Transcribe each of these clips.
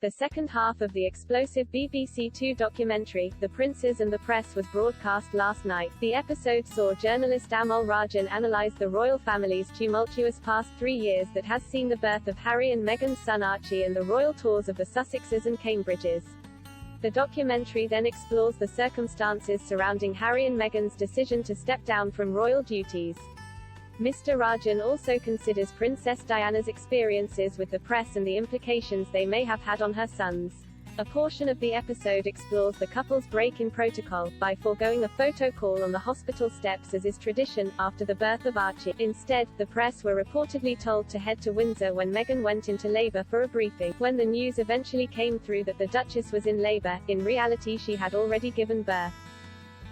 The second half of the explosive BBC Two documentary, The Princes and the Press, was broadcast last night. The episode saw journalist Amol Rajan analyse the royal family's tumultuous past 3 years that has seen the birth of Harry and Meghan's son Archie and the royal tours of the Sussexes and Cambridges. The documentary then explores the circumstances surrounding Harry and Meghan's decision to step down from royal duties. Mr. Rajan also considers Princess Diana's experiences with the press and the implications they may have had on her sons. A portion of the episode explores the couple's break in protocol, by foregoing a photo call on the hospital steps as is tradition, after the birth of Archie. Instead, the press were reportedly told to head to Windsor when Meghan went into labour for a briefing. When the news eventually came through that the Duchess was in labour, in reality she had already given birth.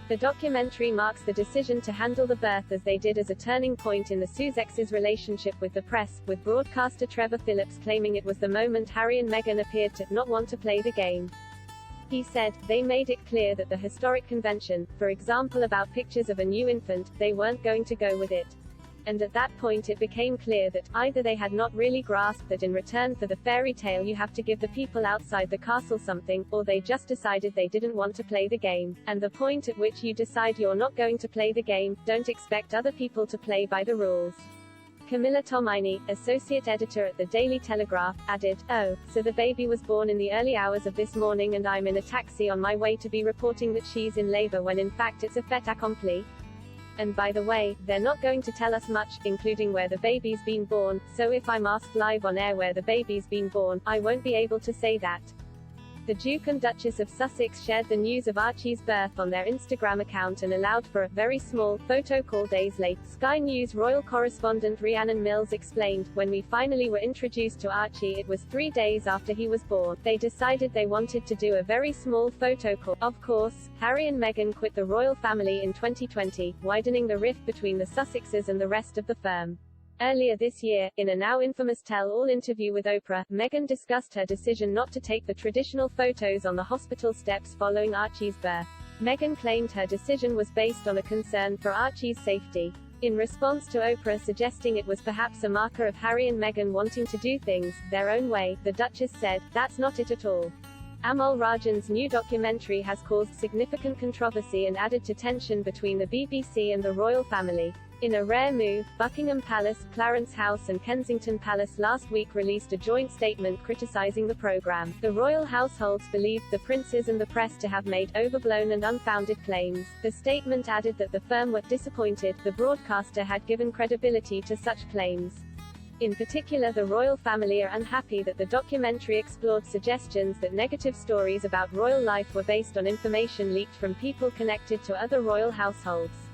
The documentary marks the decision to handle the birth as they did as a turning point in the Sussexes' relationship with the press, with broadcaster Trevor Phillips claiming it was the moment Harry and Meghan appeared to not want to play the game. He said, "They made it clear that the historic convention, for example about pictures of a new infant, they weren't going to go with it. And at that point it became clear that, either they had not really grasped that in return for the fairy tale you have to give the people outside the castle something, or they just decided they didn't want to play the game. And the point at which you decide you're not going to play the game, don't expect other people to play by the rules." Camilla Tomaini, associate editor at the Daily Telegraph, added, "Oh, so the baby was born in the early hours of this morning and I'm in a taxi on my way to be reporting that she's in labor when in fact it's a fait accompli. And by the way, they're not going to tell us much, including where the baby's been born, so if I'm asked live on air where the baby's been born, I won't be able to say that." The Duke and Duchess of Sussex shared the news of Archie's birth on their Instagram account and allowed for a very small photo call days late. Sky News royal correspondent Rhiannon Mills explained, "When we finally were introduced to Archie it was 3 days after he was born. They decided they wanted to do a very small photo call. Of course, Harry and Meghan quit the royal family in 2020, widening the rift between the Sussexes and the rest of the firm." Earlier this year, in a now infamous tell-all interview with Oprah, Meghan discussed her decision not to take the traditional photos on the hospital steps following Archie's birth. Meghan claimed her decision was based on a concern for Archie's safety. In response to Oprah suggesting it was perhaps a marker of Harry and Meghan wanting to do things their own way, the Duchess said, "That's not it at all." Amol Rajan's new documentary has caused significant controversy and added to tension between the BBC and the royal family. In a rare move, Buckingham Palace, Clarence House and Kensington Palace last week released a joint statement criticising the programme. The royal households believed the princes and the press to have made overblown and unfounded claims. The statement added that the firm were disappointed the broadcaster had given credibility to such claims. In particular, the royal family are unhappy that the documentary explored suggestions that negative stories about royal life were based on information leaked from people connected to other royal households.